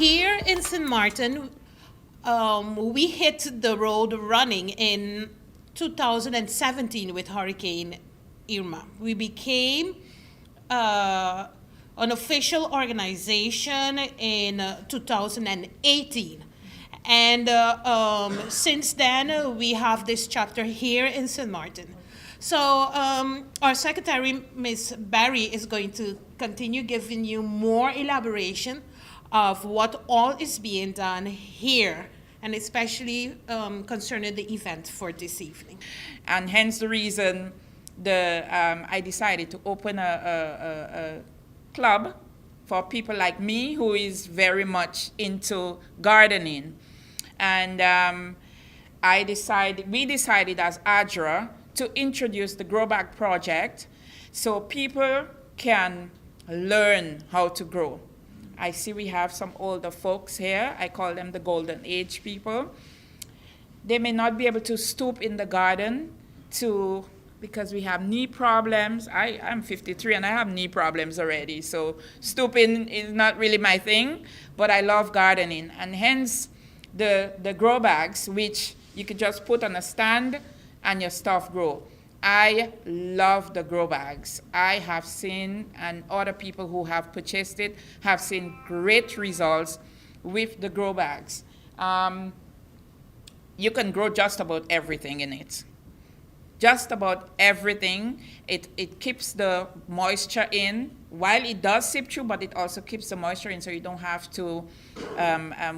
here in St. Martin, we hit the road running in 2017 with Hurricane Irma. We became an official organization in 2018. And since then, we have this chapter here in St. Martin. So our secretary, Ms. Barry, is going to continue giving you more elaboration of what all is being done here, and especially concerning the event for this evening. And hence the reason I decided to open a club for people like me who is very much into gardening. And we decided as ADRA to introduce the Grow Bag project so people can learn how to grow. I see we have some older folks here. I call them the golden age people. They may not be able to stoop in the garden because we have knee problems. I'm 53 and I have knee problems already, so stooping is not really my thing, but I love gardening. And hence the grow bags, which you could just put on a stand and your stuff grow. I love the grow bags. I have seen, and other people who have purchased it have seen great results with the grow bags. You can grow just about everything in it. Just about everything. It keeps the moisture in while it does seep through, but it also keeps the moisture in, so you don't have to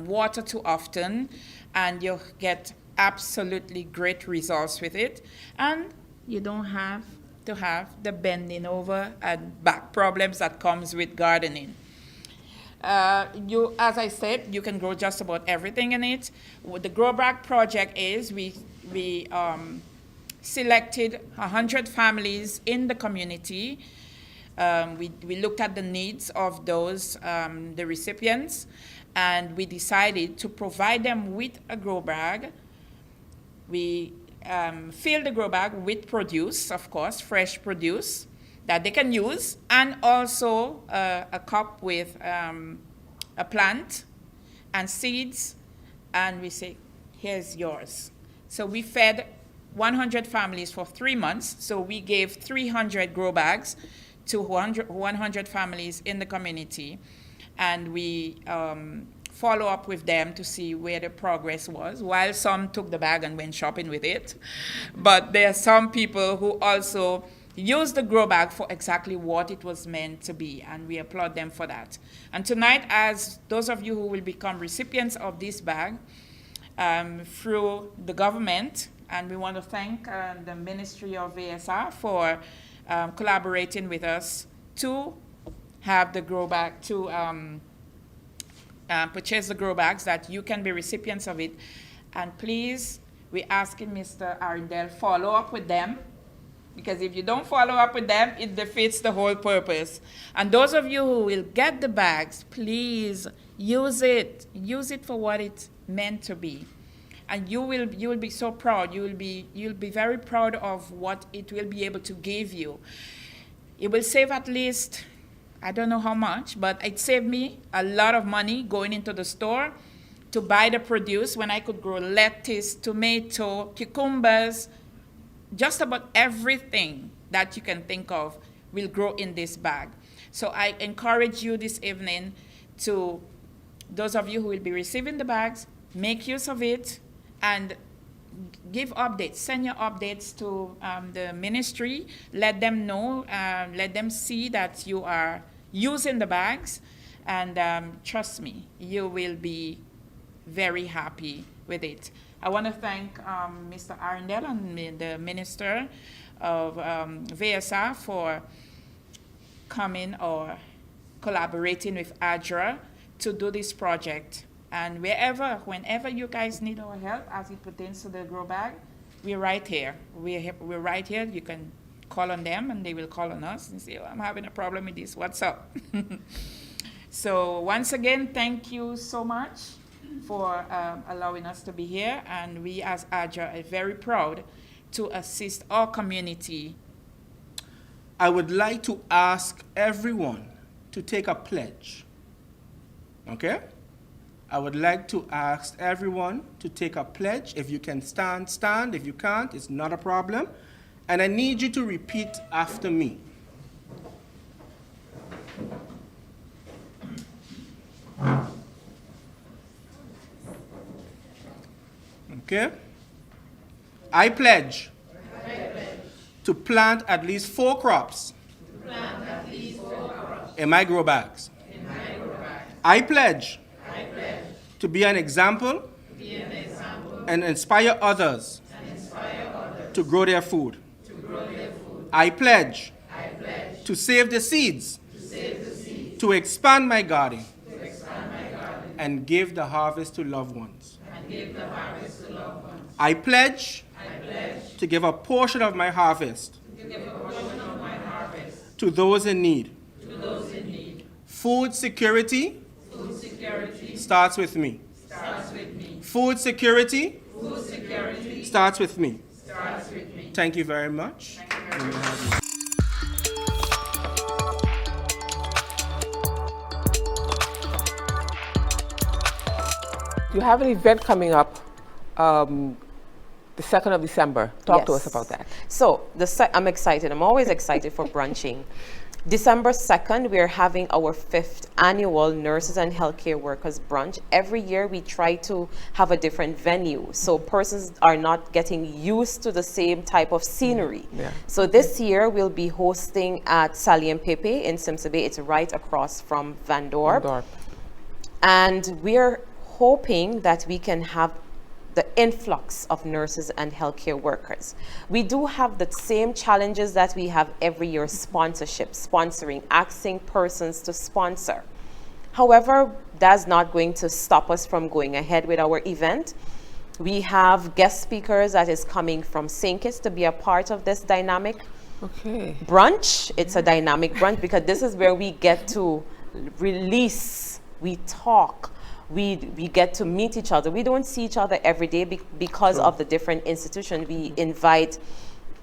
water too often, and you get absolutely great results with it. And you don't have to have the bending over and back problems that comes with gardening. As I said, you can grow just about everything in it. What the Grow Bag project is, we selected 100 families in the community. We looked at the needs of those, the recipients, and we decided to provide them with a grow bag. We fill the grow bag with produce, of course, fresh produce that they can use, and also a cup with a plant and seeds, and we say, here's yours. So we fed 100 families for 3 months, so we gave 300 grow bags to 100 families in the community, and we follow up with them to see where the progress was, while some took the bag and went shopping with it. But there are some people who also use the grow bag for exactly what it was meant to be, and we applaud them for that. And tonight, as those of you who will become recipients of this bag through the government, and we want to thank the Ministry of VSR for collaborating with us to have the grow bag, to purchase the grow bags, that you can be recipients of it. And please, we're asking Mr. Arundel, follow up with them, because if you don't follow up with them, it defeats the whole purpose. And those of you who will get the bags, please use it. Use it for what it's meant to be. And you will be so proud. You'll be very proud of what it will be able to give you. It will save at least, I don't know how much, but it saved me a lot of money going into the store to buy the produce when I could grow lettuce, tomato, cucumbers. Just about everything that you can think of will grow in this bag. So I encourage you this evening to, those of you who will be receiving the bags, make use of it and give updates. Send your updates to the ministry. Let them know, let them see that you are using the bags, and trust me, you will be very happy with it. I want to thank Mr. Arundel and the Minister of VSR for coming or collaborating with ADRA to do this project. And whenever you guys need our help as it pertains to the grow bag, we're right here. We're right here. You can call on them and they will call on us and say, oh, I'm having a problem with this. What's up? So once again, thank you so much for allowing us to be here, and we as ADRA are very proud to assist our community. I would like to ask everyone to take a pledge, okay? I would like to ask everyone to take a pledge. If you can stand, stand. If you can't, it's not a problem. And I need you to repeat after me. Okay? I pledge to plant at least 4 crops in my grow bags. I pledge to be an example and inspire others to grow their food. I pledge to save the seeds, to expand my garden, and give the harvest to loved ones. I pledge to give a portion of my harvest to those in need. Food security starts with me. Food security starts with me. Thank you very much. You have an event coming up the 2nd of December. Talk to us about that. So I'm excited. I'm always excited for brunching. December 2nd, we're having our 5th annual Nurses and Healthcare Workers Brunch. Every year we try to have a different venue, so persons are not getting used to the same type of scenery. Yeah. So this year we'll be hosting at Sally and Pepe in Simpson Bay. It's right across from Van Dorp. And we're hoping that we can have the influx of nurses and healthcare workers. We do have the same challenges that we have every year: sponsoring, asking persons to sponsor. However, that's not going to stop us from going ahead with our event. We have guest speakers that is coming from St. Kitts to be a part of this dynamic brunch. It's a dynamic brunch because this is where we get to release, we talk, we get to meet each other. We don't see each other every day because of the different institutions. We invite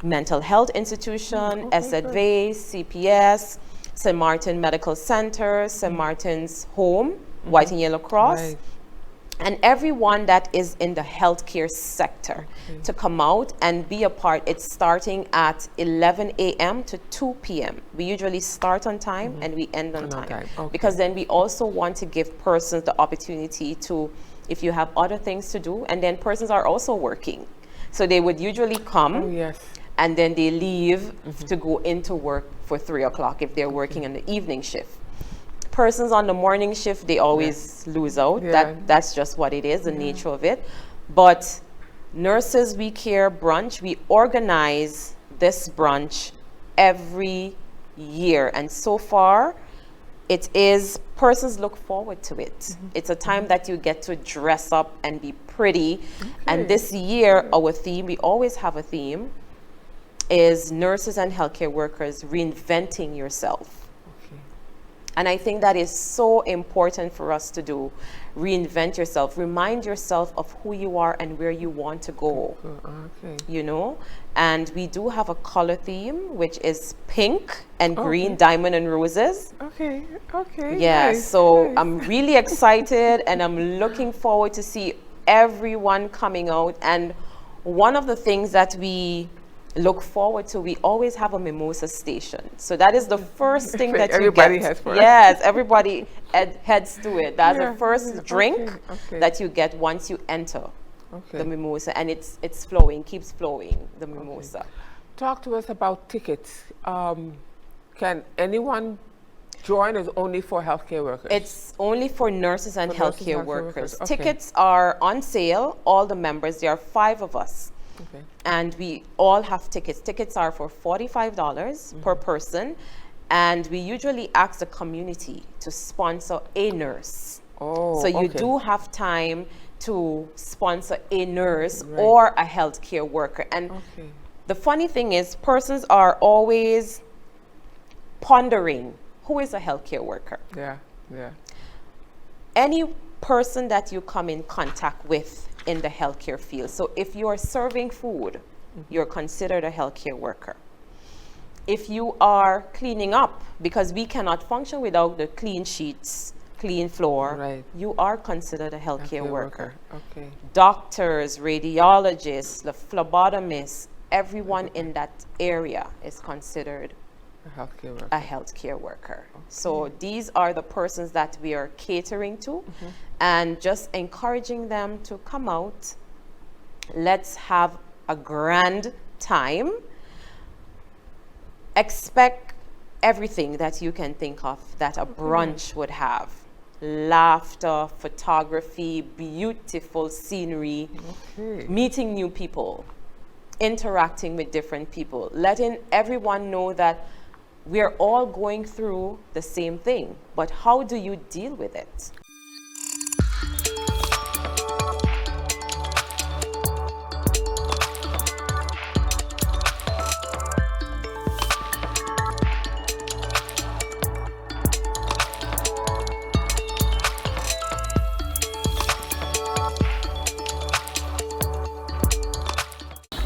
mental health institution, SZV, CPS, St. Martin Medical Center, St. Martin's Home, White and Yellow Cross, and everyone that is in the healthcare sector to come out and be a part. It's starting at 11 a.m. to 2 p.m. We usually start on time and we end on time. Because then we also want to give persons the opportunity to, if you have other things to do, and then persons are also working. So they would usually come and then they leave to go into work for 3 o'clock if they're working in the evening shift. Persons on the morning shift, they always lose out. That's just what it is, the nature of it. But Nurses We Care brunch, we organize this brunch every year, and so far it is, persons look forward to it. It's a time that you get to dress up and be pretty. And this year our theme, we always have a theme, is Nurses and Healthcare Workers Reinventing Yourself. And I think that is so important for us to do. Reinvent yourself. Remind yourself of who you are and where you want to go. You know? And we do have a color theme, which is pink and green, diamond and roses. Yeah, nice, so nice. I'm really excited and I'm looking forward to see everyone coming out. And one of the things that we look forward to, we always have a mimosa station. So that is the first thing that everybody you get. Has for yes, everybody heads to it. That's the first drink that you get once you enter the mimosa, and it's flowing, keeps flowing, the mimosa. Talk to us about tickets. Can anyone join? Is only for healthcare workers? It's only for nurses and healthcare workers. Okay. Tickets are on sale. All the members, there are 5 of us. And we all have tickets. Tickets are for $45 per person. And we usually ask the community to sponsor a nurse. So you do have time to sponsor a nurse or a healthcare worker. And the funny thing is, persons are always pondering, who is a healthcare worker? Any person that you come in contact with in the healthcare field. So if you are serving food, you're considered a healthcare worker. If you are cleaning up, because we cannot function without the clean sheets clean floor, Right. you are considered a healthcare worker. Okay. Doctors, radiologists, the phlebotomists, everyone in that area is considered A healthcare worker. a healthcare worker. So these are the persons that we are catering to and just encouraging them to come out. Let's have a grand time. Expect everything that you can think of that a brunch would have. Laughter, photography, beautiful scenery, meeting new people, interacting with different people, letting everyone know that we're all going through the same thing, but how do you deal with it?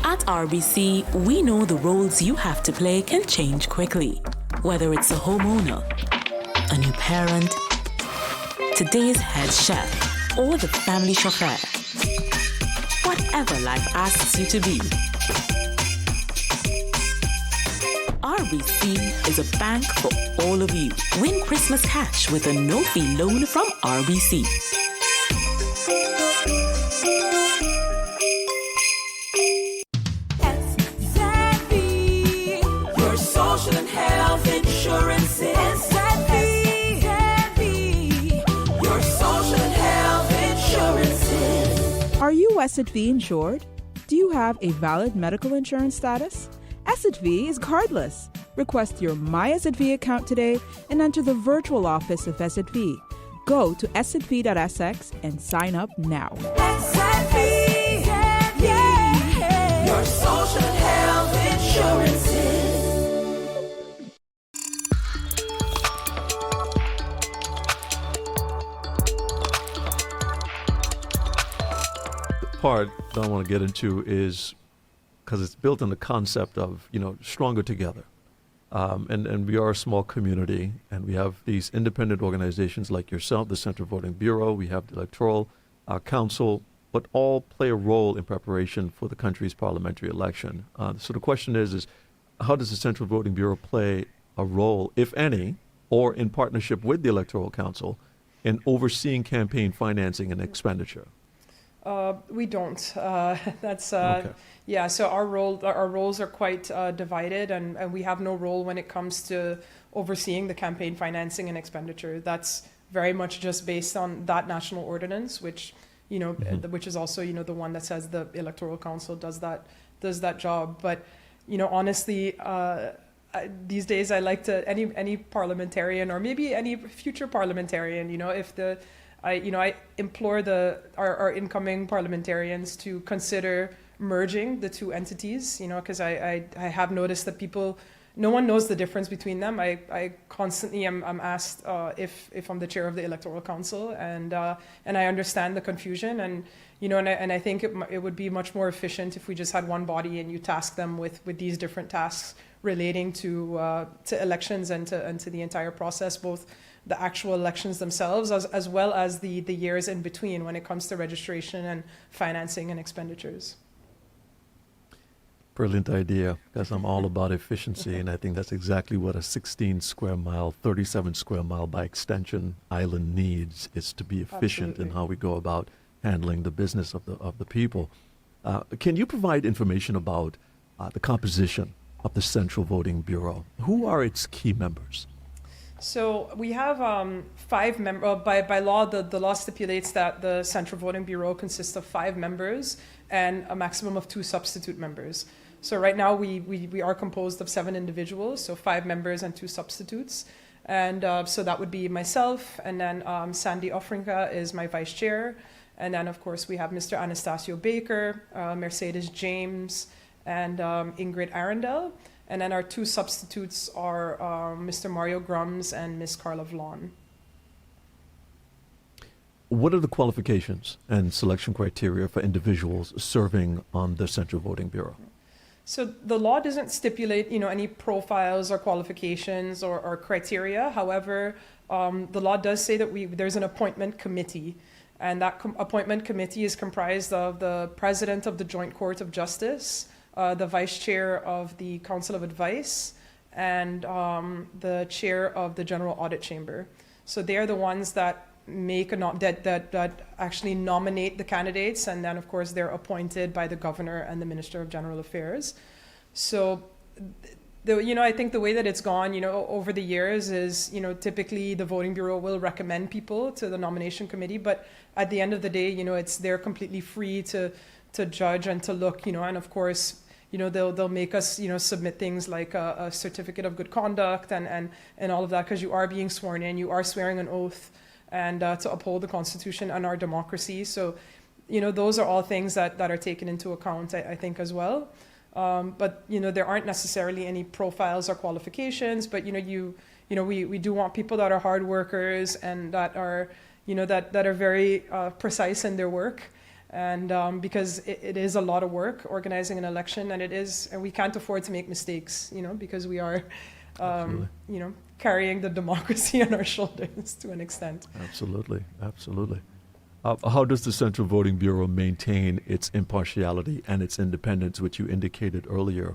At RBC, we know the roles you have to play can change quickly. Whether it's a homeowner, a new parent, today's head chef, or the family chauffeur. Whatever life asks you to be. RBC is a bank for all of you. Win Christmas cash with a no-fee loan from RBC. Your social and health insurance is your social and health insurances. Are you S&V insured? Do you have a valid medical insurance status? S&V is cardless. Request your My S&V account today and enter the virtual office of S&V. Go to s&v.sx and sign up now. Your social and health insurances. The part that I want to get into is because it's built on the concept of, stronger together. And we are a small community, and we have these independent organizations like yourself, the Central Voting Bureau, we have the Electoral Council, but all play a role in preparation for the country's parliamentary election. So the question is how does the Central Voting Bureau play a role, if any, or in partnership with the Electoral Council, in overseeing campaign financing and expenditure? We don't. That's Okay. yeah. So our roles are quite divided, and we have no role when it comes to overseeing the campaign financing and expenditure. That's very much just based on that national ordinance, which which is also the one that says the Electoral Council does that job. But honestly, these days I like to any parliamentarian or maybe any future parliamentarian, if I implore our incoming parliamentarians to consider merging the two entities, because I have noticed that no one knows the difference between them. I constantly am asked if I'm the chair of the Electoral Council, and I understand the confusion, and I think it would be much more efficient if we just had one body and you task them with these different tasks relating to elections and to the entire process, both the actual elections themselves as well as the years in between when it comes to registration and financing and expenditures. Brilliant idea, because I'm all about efficiency, and I think that's exactly what a 16 square mile, 37 square mile by extension island needs, is to be efficient Absolutely. in how we go about handling the business of the people. Can you provide information about the composition of the Central Voting Bureau? Who are its key members? So we have 5 members. By law, the law stipulates that the Central Voting Bureau consists of 5 members and a maximum of 2 substitute members. So right now we are composed of 7 individuals, so 5 members and 2 substitutes. And so that would be myself, and then Sandy Offrinka is my vice chair. And then, of course, we have Mr. Anastasio Baker, Mercedes James, and Ingrid Arundel. And then our 2 substitutes are Mr. Mario Grums and Miss Carla Vlon. What are the qualifications and selection criteria for individuals serving on the Central Voting Bureau? So the law doesn't stipulate, any profiles or qualifications or criteria. However, the law does say that there's an appointment committee, and that appointment committee is comprised of the president of the Joint Court of Justice, the vice chair of the Council of Advice, and the chair of the General Audit Chamber. So they are the ones that that actually nominate the candidates, and then of course they're appointed by the governor and the Minister of General Affairs. So, I think the way that it's gone, over the years is, typically the voting bureau will recommend people to the nomination committee, but at the end of the day, they're completely free to judge and to look, and of course, they'll make us, submit things like a certificate of good conduct and all of that, because you are being sworn in, you are swearing an oath, and to uphold the Constitution and our democracy. So, those are all things that are taken into account, I think, as well. But, there aren't necessarily any profiles or qualifications, but, we do want people that are hard workers and that are, that are very precise in their work. And because it is a lot of work organizing an election, and we can't afford to make mistakes, because we are, carrying the democracy on our shoulders to an extent. Absolutely, absolutely. How does the Central Voting Bureau maintain its impartiality and its independence, which you indicated earlier,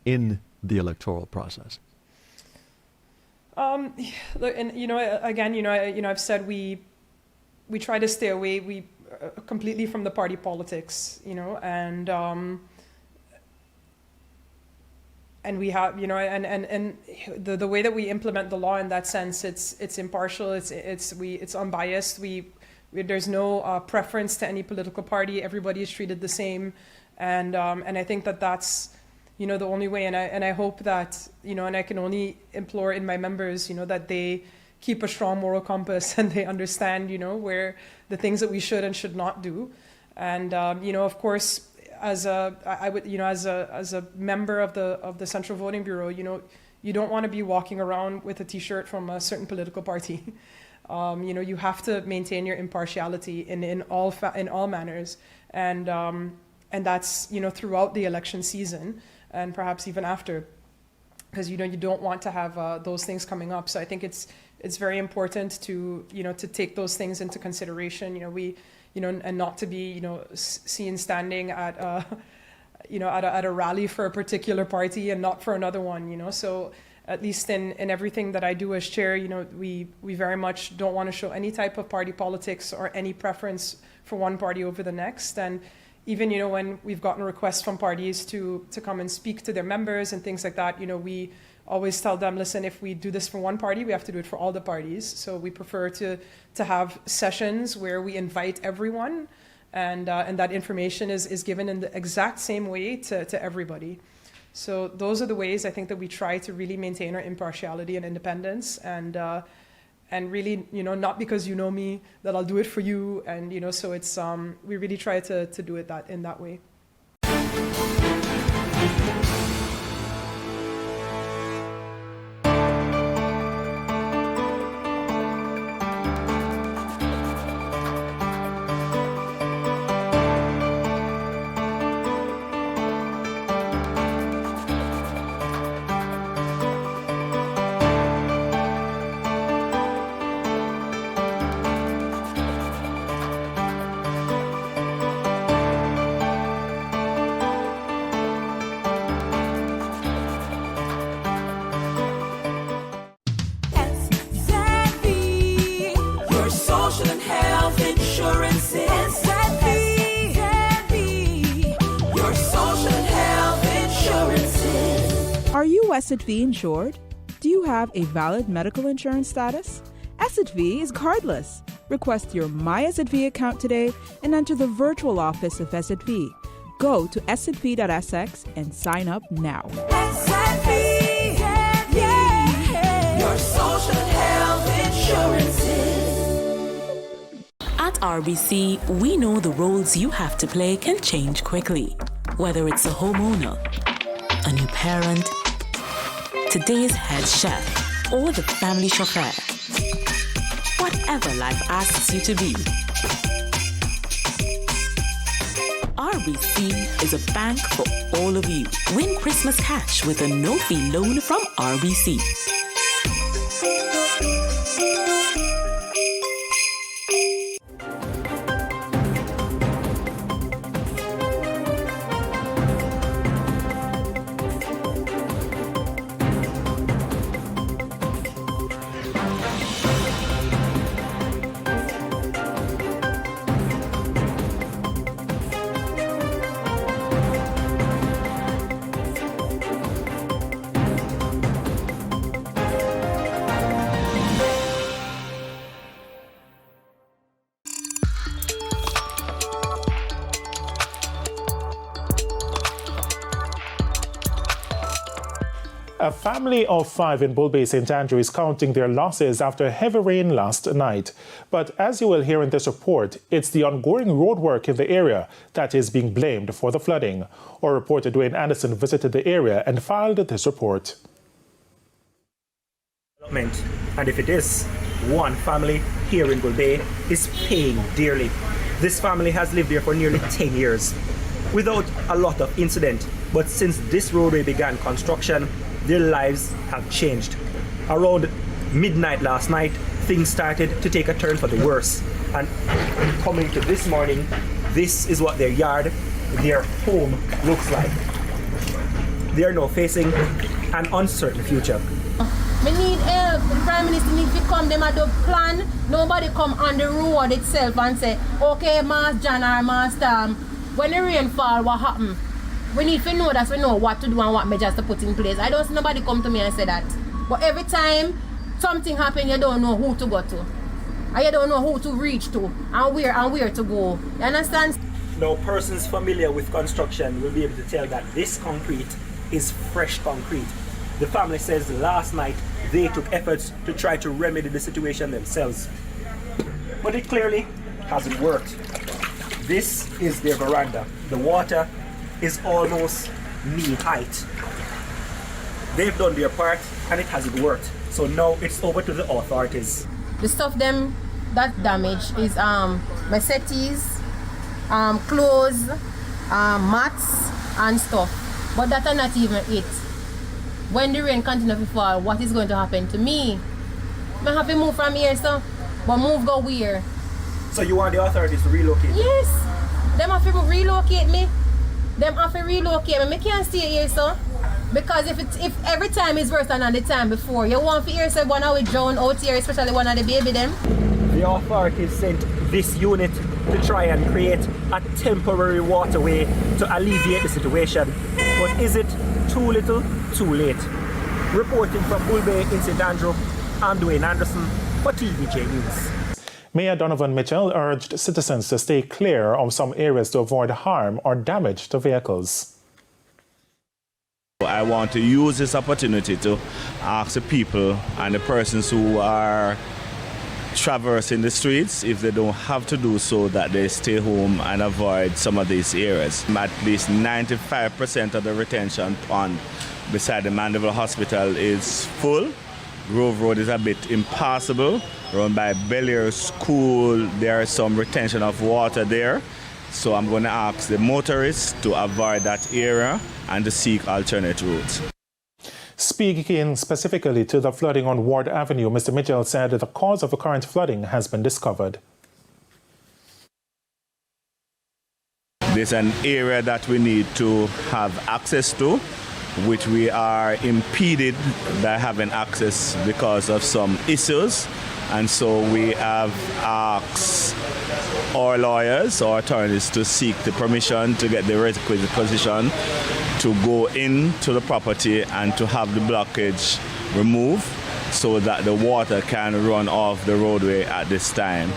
in the electoral process? And again, I've said we try to stay away completely from the party politics, and we have, and the way that we implement the law in that sense, it's impartial, it's unbiased. There's no preference to any political party. Everybody is treated the same, and I think that's, the only way. And I hope that, and I can only implore in my members, that they keep a strong moral compass and they understand, where the things that we should and should not do, and of course, as a member of the Central Voting Bureau, you don't want to be walking around with a T-shirt from a certain political party. You have to maintain your impartiality in all manners, and that's throughout the election season and perhaps even after, because you don't want to have those things coming up. So I think it's very important to to take those things into consideration. And not to be, seen standing at at a rally for a particular party and not for another one, So at least in everything that I do as chair, we very much don't want to show any type of party politics or any preference for one party over the next. And even, when we've gotten requests from parties to come and speak to their members and things like that, we always tell them, listen, if we do this for one party, we have to do it for all the parties. So we prefer to have sessions where we invite everyone, and that information is given in the exact same way to everybody. So those are the ways I think that we try to really maintain our impartiality and independence, and really, not because you know me that I'll do it for you, and so it's we really try to do it in that way. Are you SXV insured? Do you have a valid medical insurance status? SXV is cardless. Request your My SXV account today and enter the virtual office of SXV. Go to sxv.sx and sign up now. SXV, yeah. Your social health insurances. At RBC, we know the roles you have to play can change quickly. Whether it's a homeowner, a new parent, today's head chef, or the family chauffeur. Whatever life asks you to be. RBC is a bank for all of you. Win Christmas cash with a no-fee loan from RBC. A family of 5 in Bull Bay St. Andrew is counting their losses after heavy rain last night. But as you will hear in this report, it's the ongoing roadwork in the area that is being blamed for the flooding. Our reporter Dwayne Anderson visited the area and filed this report. And if it is, one family here in Bull Bay is paying dearly. This family has lived here for nearly 10 years without a lot of incident. But since this roadway began construction, their lives have changed. Around midnight last night, things started to take a turn for the worse. And coming to this morning, this is what their yard, their home looks like. They are now facing an uncertain future. We need help. The Prime Minister needs to come. Them at the plan. Nobody come on the road itself and say, okay, Master John or Master, when the rain fall, what happen? We need to know that we know what to do and what measures to put in place. I don't see nobody come to me and say that. But every time something happens, you don't know who to go to. And you don't know who to reach to and where to go. You understand? Now, persons familiar with construction will be able to tell that this concrete is fresh concrete. The family says last night they took efforts to try to remedy the situation themselves. But it clearly hasn't worked. This is their veranda. The water is almost knee height. They've done their part and it hasn't worked. So now it's over to the authorities. The stuff them that damage is my settees, clothes, mats and stuff. But that are not even it. When the rain continues to fall, what is going to happen to me? I have to move from here, so but move go where? So you want the authorities to relocate? Yes. Them have to relocate me. Them have to relocate me. I can't stay here, so. Because if every time is worse than the time before, you want to hear say one with drown out here, especially one of the baby them. The authorities sent this unit to try and create a temporary waterway to alleviate the situation. But is it too little, too late? Reporting from Bull Bay in St. Andrew, I'm Dwayne Anderson for TVJ News. Mayor Donovan Mitchell urged citizens to stay clear of some areas to avoid harm or damage to vehicles. I want to use this opportunity to ask the people and the persons who are traversing the streets, if they don't have to do so, that they stay home and avoid some of these areas. At least 95% of the retention pond beside the Mandeville Hospital is full. Grove Road is a bit impassable. Run by Bellier School, there is some retention of water there. So I'm going to ask the motorists to avoid that area and to seek alternate routes. Speaking specifically to the flooding on Ward Avenue, Mr. Mitchell said that the cause of the current flooding has been discovered. There's an area that we need to have access to, which we are impeded by having access because of some issues. And so we have asked our lawyers, our attorneys, to seek the permission to get the requisite position to go into the property and to have the blockage removed so that the water can run off the roadway at this time.